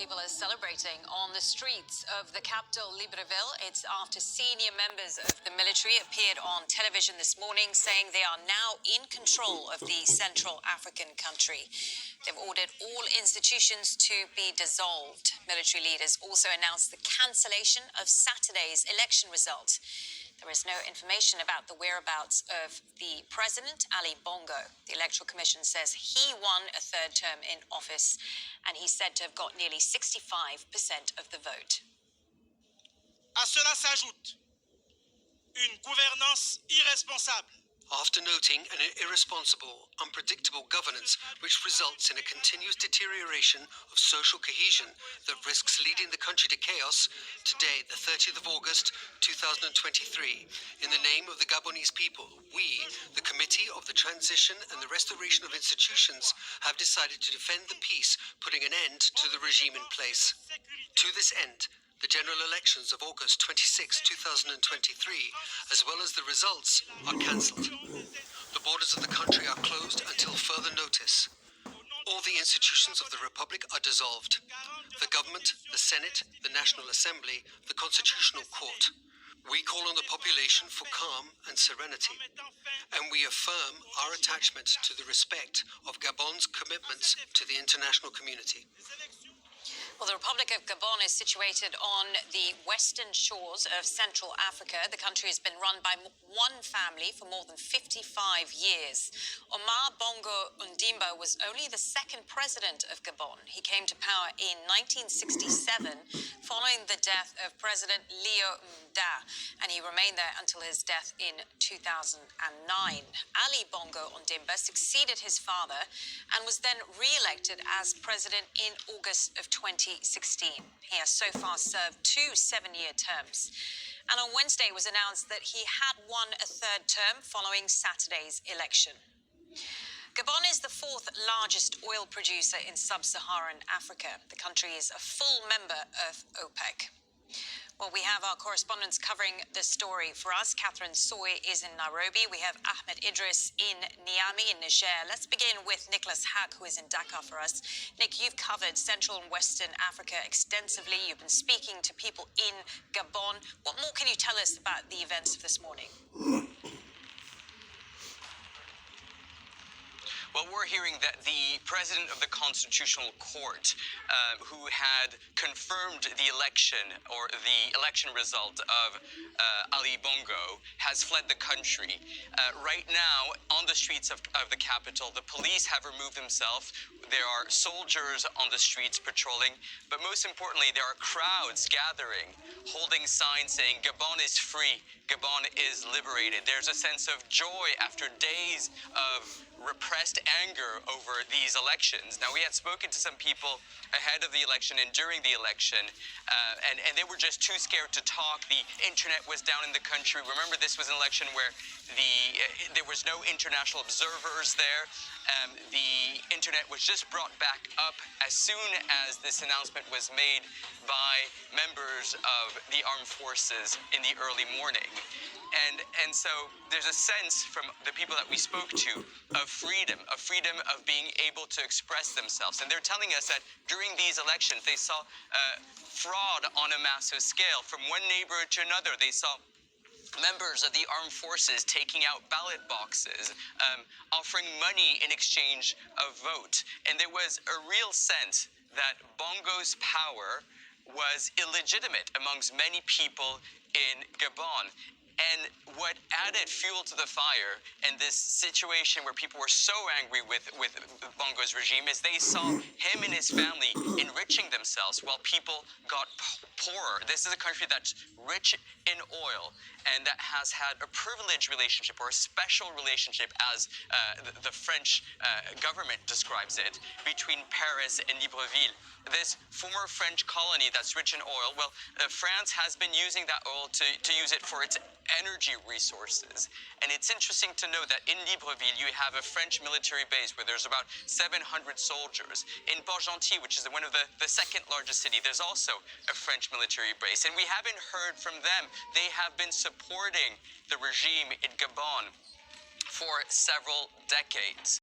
people are celebrating on the streets of the capital, Libreville. It's after senior members of the military appeared on television this morning saying they are now in control of the Central African country. They've ordered all institutions to be dissolved. Military leaders also announced the cancellation of Saturday's election result. There is no information about the whereabouts of the president, Ali Bongo. The Electoral Commission says he won a third term in office, and he's said to have got nearly 65% of the vote. À cela s'ajoute une gouvernance irresponsable. After noting an irresponsible, unpredictable governance which results in a continuous deterioration of social cohesion that risks leading the country to chaos, today, the 30th of August 2023, in the name of the Gabonese people, we, the Committee of the Transition and the Restoration of Institutions, have decided to defend the peace, putting an end to the regime in place. To this end, the general elections of August 26, 2023, as well as the results, are cancelled. The borders of the country are closed until further notice. All the institutions of the Republic are dissolved. The government, the Senate, the National Assembly, the Constitutional Court. We call on the population for calm and serenity, and we affirm our attachment to the respect of Gabon's commitments to the international community. Well, the Republic of Gabon is situated on the western shores of Central Africa. The country has been run by one family for more than 55 years. Omar Bongo Ondimba was only the second president of Gabon. He came to power in 1967 following the death of President Leo Mda, and he remained there until his death in 2009. Ali Bongo Ondimba succeeded his father and was then re-elected as president in August of 2016. He has so far served 2 7-year terms. And on Wednesday it was announced that he had won a third term following Saturday's election. Gabon is the 4th largest oil producer in sub-Saharan Africa. The country is a full member of OPEC. Well, we have our correspondents covering the story for us. Catherine Soy is in Nairobi. We have Ahmed Idris in Niamey in Niger. Let's begin with Nicholas Hack, who is in Dakar for us. Nick, you've covered Central and Western Africa extensively. You've been speaking to people in Gabon. What more can you tell us about the events of this morning? Well, we're hearing that the president of the Constitutional Court, who had confirmed the election or the election result of Ali Bongo, has fled the country. Right now, on the streets of the capital, the police have removed themselves. There are soldiers on the streets patrolling, but most importantly, there are crowds gathering, holding signs saying, "Gabon is free, Gabon is liberated." There's a sense of joy after days of repressed anger over these elections. Now, we had spoken to some people ahead of the election and during the election, and they were just too scared to talk. The internet was down in the country. Remember, this was an election where there was no international observers there. The internet was just brought back up as soon as this announcement was made by members of the armed forces in the early morning. And so there's a sense from the people that we spoke to of freedom of being able to express themselves. And they're telling us that during these elections, they saw fraud on a massive scale. From one neighborhood to another, they saw members of the armed forces taking out ballot boxes, offering money in exchange of vote. And there was a real sense that Bongo's power was illegitimate amongst many people in Gabon. And what added fuel to the fire in this situation where people were so angry with Bongo's regime is they saw him and his family enriching themselves while people got poorer. This is a country that's rich in oil and that has had a privileged relationship or a special relationship, as the French government describes it, between Paris and Libreville. This former French colony that's rich in oil, well, France has been using that oil to use it for its energy resources. And it's interesting to know that in Libreville, you have a French military base where there's about 700 soldiers. In Port-Gentil, which is one of the second largest city, there's also a French military base. And we haven't heard from them. They have been supporting the regime in Gabon for several decades.